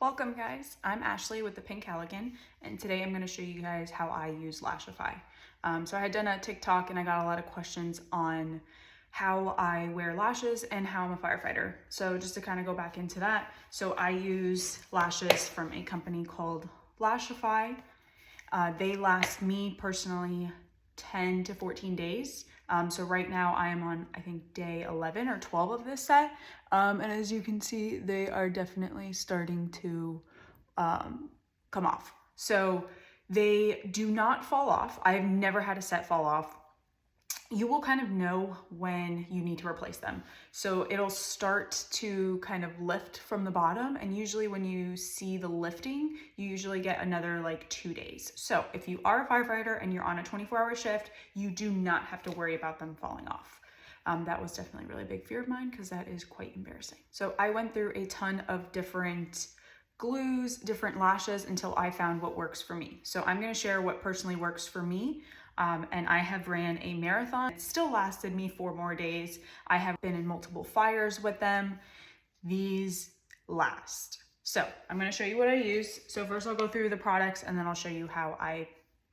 Welcome guys, I'm Ashley with the Pink Caligan, and today I'm going to show you guys how I use Lashify. So I had done a TikTok and I got a lot of questions on how I wear lashes and how I'm a firefighter. So just to kind of go back into that, so I use lashes from a company called Lashify. They last me personally 10 to 14 days. So right now I am on, I think, day 11 or 12 of this set. And as you can see, they are definitely starting to come off. So they do not fall off. I've never had a set fall off. You will kind of know when you need to replace them. So it'll start to kind of lift from the bottom, and usually when you see the lifting, you usually get another like 2 days. So if you are a firefighter and you're on a 24-hour shift, you do not have to worry about them falling off. That was definitely a really big fear of mine because that is quite embarrassing. So I went through a ton of different glues, different lashes until I found what works for me. So I'm going to share what personally works for me. And I have ran a marathon. It still lasted me 4 more days. I have been in multiple fires with them. These last. So I'm going to show you what I use. So first I'll go through the products and then I'll show you how I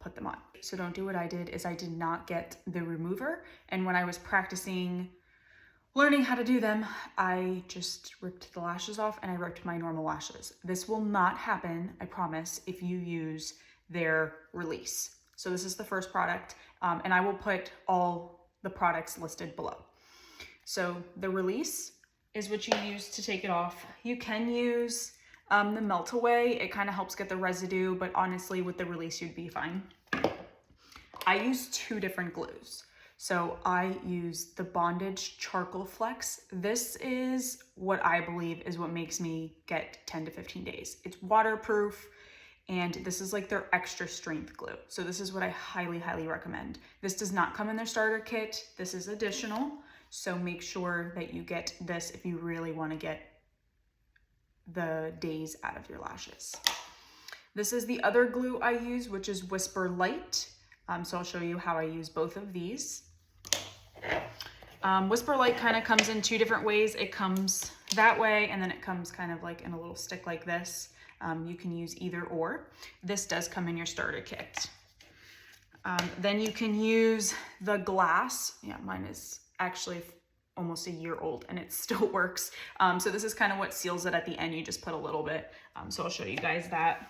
put them on. So don't do what I did, is I did not get the remover. And when I was practicing learning how to do them, I just ripped the lashes off and I ripped my normal lashes. This will not happen, I promise, if you use their release. So this is the first product, and I will put all the products listed below. So the release is what you use to take it off. You can use the melt away. It kind of helps get the residue, but honestly with the release you'd be fine. I use 2 different glues. So I use the Bondage Charcoal Flex. This is what I believe is what makes me get 10 to 15 days. It's waterproof. And this is like their extra strength glue. So this is what I highly, highly recommend. This does not come in their starter kit. This is additional. So make sure that you get this if you really want to get the days out of your lashes. This is the other glue I use, which is Whisper Light. So I'll show you how I use both of these. Whisper Light kind of comes in 2 different ways. It comes that way, and then it comes kind of like in a little stick like this. You can use either or. This does come in your starter kit. Then you can use the glass. Yeah, mine is actually almost a year old and it still works. So this is kind of what seals it at the end. You just put a little bit. So I'll show you guys that.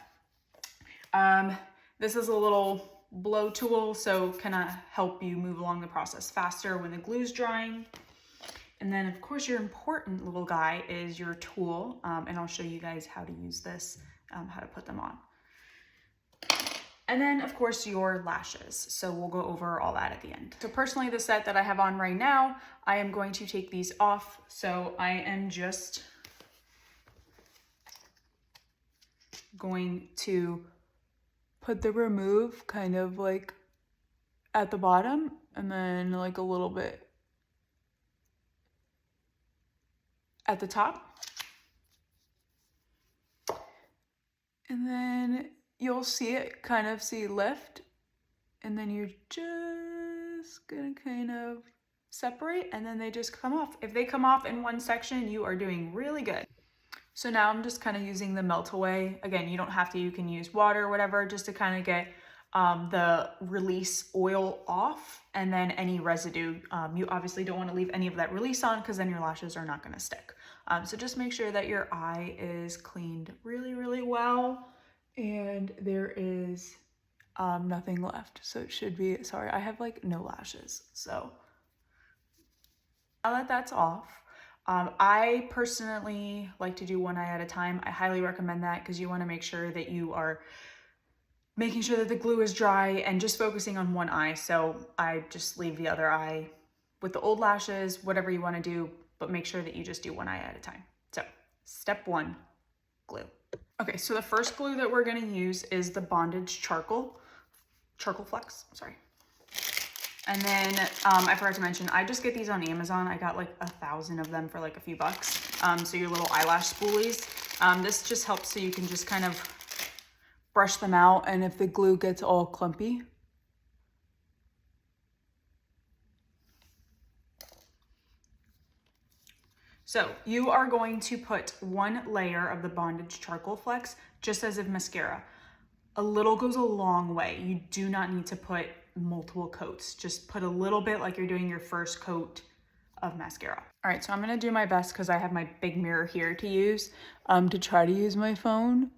This is a little blow tool, so kind of help you move along the process faster when the glue's drying. And then of course your important little guy is your tool, and I'll show you guys how to use this, how to put them on. And then of course your lashes. So we'll go over all that at the end. So personally, the set that I have on right now, I am going to take these off. So I am just going to put the remove kind of like at the bottom and then like a little bit at the top. And then you'll see it kind of lift, and then you're just gonna kind of separate, and then they just come off. If they come off in one section, you are doing really good. So now I'm just kind of using the melt away. Again, you don't have to, you can use water or whatever just to kind of get the release oil off, and then any residue. You obviously don't want to leave any of that release on because then your lashes are not going to stick. So just make sure that your eye is cleaned really, really well and there is nothing left. So it should be, sorry, I have like no lashes. So now that that's off, I personally like to do one eye at a time. I highly recommend that because you want to make sure that you are making sure that the glue is dry and just focusing on one eye. So I just leave the other eye with the old lashes, whatever you want to do, but make sure that you just do one eye at a time. So step 1, glue. Okay, so the first glue that we're going to use is the Bondage Charcoal Flex, sorry. And then I forgot to mention, I just get these on Amazon. I got like 1,000 of them for like a few bucks. So your little eyelash spoolies. This just helps so you can just kind of brush them out, and if the glue gets all clumpy, So you are going to put one layer of the Bondage Charcoal Flex, just as if mascara. A little goes a long way. You do not need to put multiple coats. Just put a little bit like you're doing your first coat of mascara. All right, so I'm gonna do my best because I have my big mirror here to use, to try to use my phone.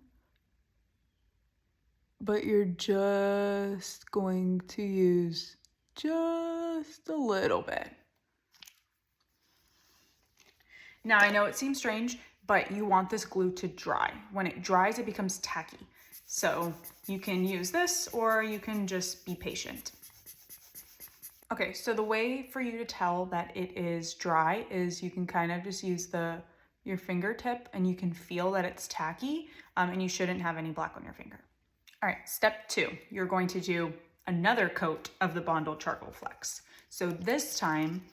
But you're just going to use just a little bit. Now I know it seems strange, but you want this glue to dry. When it dries, it becomes tacky. So you can use this or you can just be patient. Okay, so the way for you to tell that it is dry is you can kind of just use your fingertip and you can feel that it's tacky, and you shouldn't have any black on your finger. All right, step 2, you're going to do another coat of the Bondage Charcoal Flex. So this time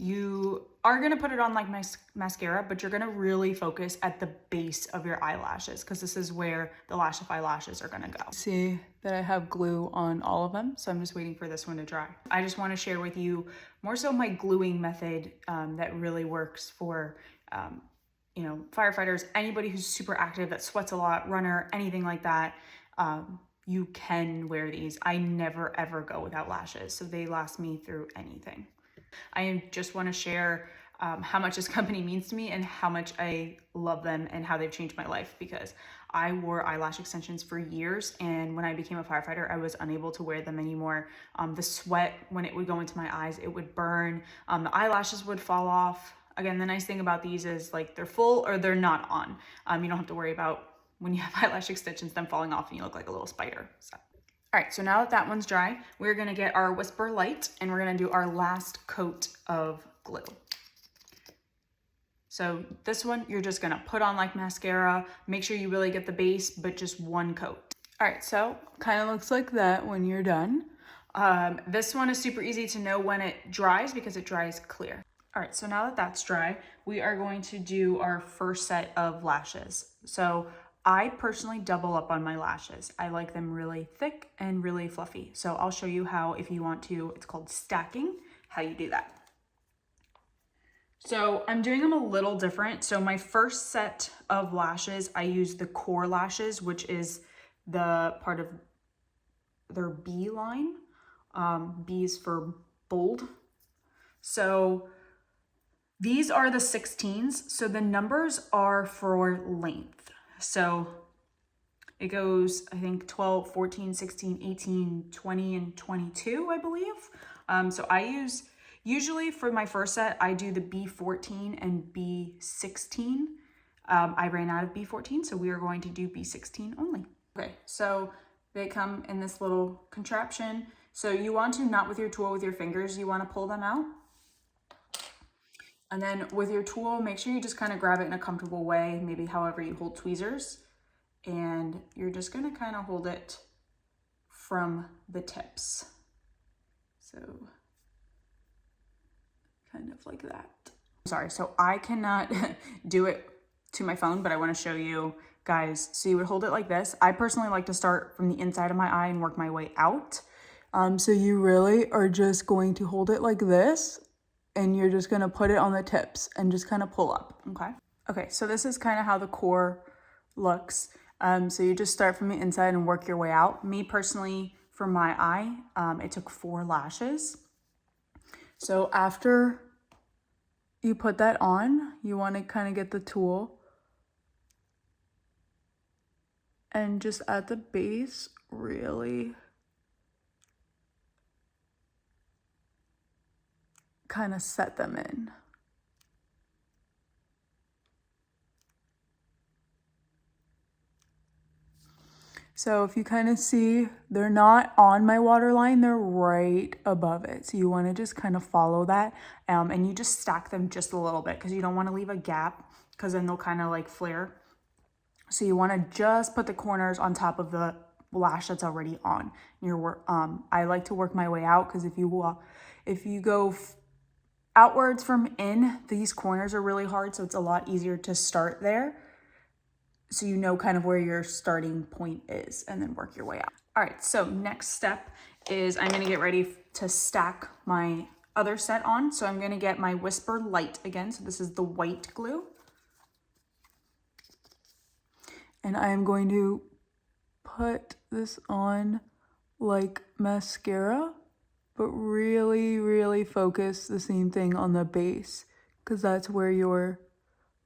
you are gonna put it on like mascara, but you're gonna really focus at the base of your eyelashes because this is where the Lashify lashes are gonna go. See that I have glue on all of them, so I'm just waiting for this one to dry. I just wanna share with you more so my gluing method that really works for you know, firefighters, anybody who's super active, that sweats a lot, runner, anything like that. You can wear these. I never ever go without lashes, so they last me through anything. I just want to share how much this company means to me and how much I love them and how they've changed my life, because I wore eyelash extensions for years, and when I became a firefighter, I was unable to wear them anymore. The sweat, when it would go into my eyes, it would burn. The eyelashes would fall off. Again, the nice thing about these is like they're full or they're not on. You don't have to worry about when you have eyelash extensions, them falling off and you look like a little spider. So. All right, so now that that one's dry, we're gonna get our Whisper Light and we're gonna do our last coat of glue. So this one, you're just gonna put on like mascara, make sure you really get the base, but just one coat. All right, so kind of looks like that when you're done. This one is super easy to know when it dries because it dries clear. All right, so now that that's dry, we are going to do our first set of lashes. So I personally double up on my lashes. I like them really thick and really fluffy. So I'll show you how, if you want to, it's called stacking, how you do that. So I'm doing them a little different. So my first set of lashes, I use the core lashes, which is the part of their B line. B is for bold. So these are the 16s. So the numbers are for length. So it goes, I think 12, 14, 16, 18, 20, and 22, I believe. So I use, usually for my first set, I do the B14 and B16. I ran out of B14, so we are going to do B16 only. Okay, so they come in this little contraption. So you want to, not with your tool, with your fingers, you want to pull them out. And then with your tool, make sure you just kind of grab it in a comfortable way, maybe however you hold tweezers. And you're just gonna kind of hold it from the tips. So kind of like that. Sorry, so I cannot do it to my phone, but I wanna show you guys. So you would hold it like this. I personally like to start from the inside of my eye and work my way out. So you really are just going to hold it like this, and you're just gonna put it on the tips and just kind of pull up, okay? Okay, so this is kind of how the core looks. So you just start from the inside and work your way out. Me personally, for my eye, it took 4 lashes. So after you put that on, you want to kind of get the tool and just at the base, really kind of set them in. So if you kind of see, they're not on my waterline, they're right above it. So you want to just kind of follow that, and you just stack them just a little bit because you don't want to leave a gap because then they'll kind of like flare. So you want to just put the corners on top of the lash that's already on your work. I like to work my way out because if you go outwards from in, these corners are really hard, so it's a lot easier to start there. So you know kind of where your starting point is and then work your way out. All right, so next step is I'm gonna get ready to stack my other set on. So I'm gonna get my Whisper Light again. So this is the white glue. And I am going to put this on like mascara, but really, really focus the same thing on the base because that's where your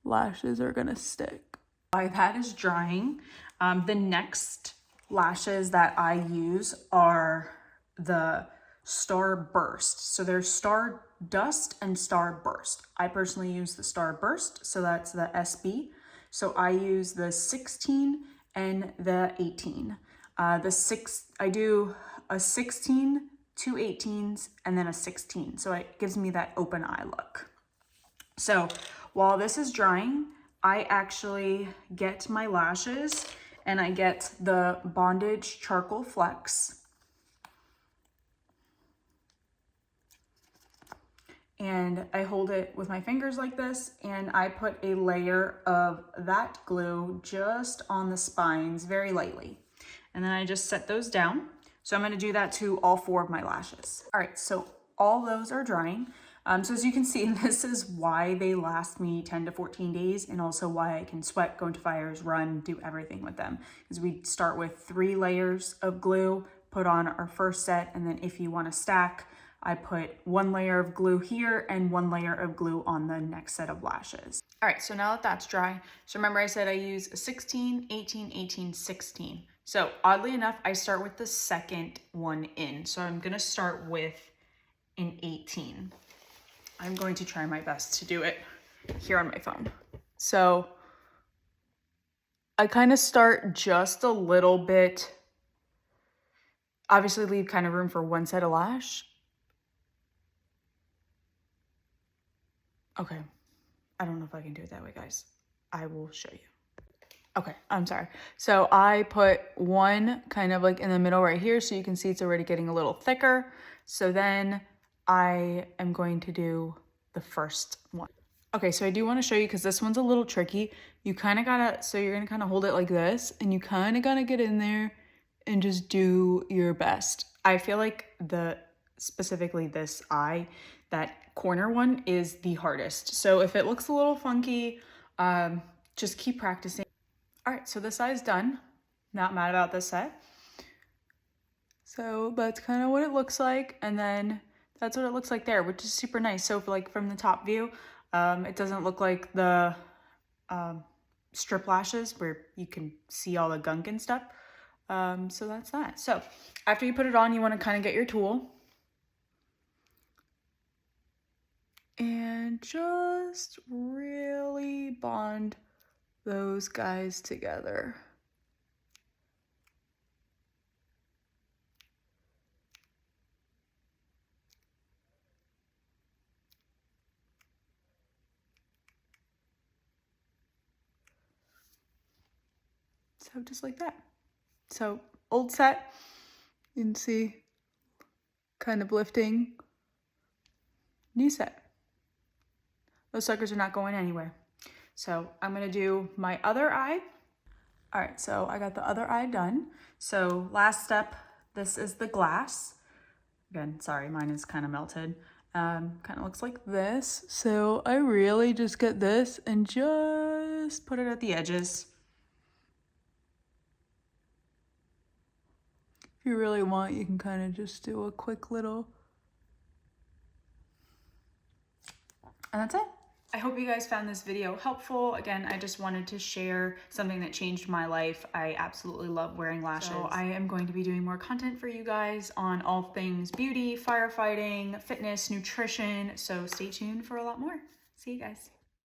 lashes are gonna stick. While that is drying, the next lashes that I use are the Star Burst. So there's Star Dust and Star Burst. I personally use the Star Burst, so that's the SB. So I use the 16 and the 18. I do a 16, 2 18s, and then a 16. So it gives me that open eye look. So while this is drying, I actually get my lashes and I get the Bondage Charcoal Flex. And I hold it with my fingers like this, and I put a layer of that glue just on the spines very lightly. And then I just set those down. So I'm gonna do that to all 4 of my lashes. All right, so all those are drying. So as you can see, this is why they last me 10 to 14 days, and also why I can sweat, go into fires, run, do everything with them. Because we start with 3 layers of glue, put on our first set, and then if you wanna stack, I put 1 layer of glue here and 1 layer of glue on the next set of lashes. All right, so now that that's dry, so remember I said I use a 16, 18, 18, 16. So oddly enough, I start with the second one in. So I'm gonna start with an 18. I'm going to try my best to do it here on my phone. So I kind of start just a little bit, obviously leave kind of room for 1 set of lash. Okay, I don't know if I can do it that way, guys. I will show you. Okay, I'm sorry. So I put 1 kind of like in the middle right here, so you can see it's already getting a little thicker. So then I am going to do the first one. Okay, so I do want to show you because this one's a little tricky. You kind of gotta, so you're gonna kind of hold it like this, and you kind of gotta get in there and just do your best. I feel like specifically this eye, that corner one is the hardest. So if it looks a little funky, just keep practicing. All right, so this eye's done. Not mad about this set. So that's kind of what it looks like. And then that's what it looks like there, which is super nice. So like from the top view, it doesn't look like the strip lashes where you can see all the gunk and stuff. So that's that. So after you put it on, you want to kind of get your tool and just really bond those guys together. So just like that. So old set, you can see kind of lifting. New set. Those suckers are not going anywhere. So I'm gonna do my other eye. All right, so I got the other eye done. So last step, this is the glass. Again, sorry, mine is kind of melted. Kind of looks like this. So I really just get this and just put it at the edges. If you really want, you can kind of just do a quick little. And that's it. I hope you guys found this video helpful. Again, I just wanted to share something that changed my life. I absolutely love wearing lashes. So I am going to be doing more content for you guys on all things beauty, firefighting, fitness, nutrition. So stay tuned for a lot more. See you guys.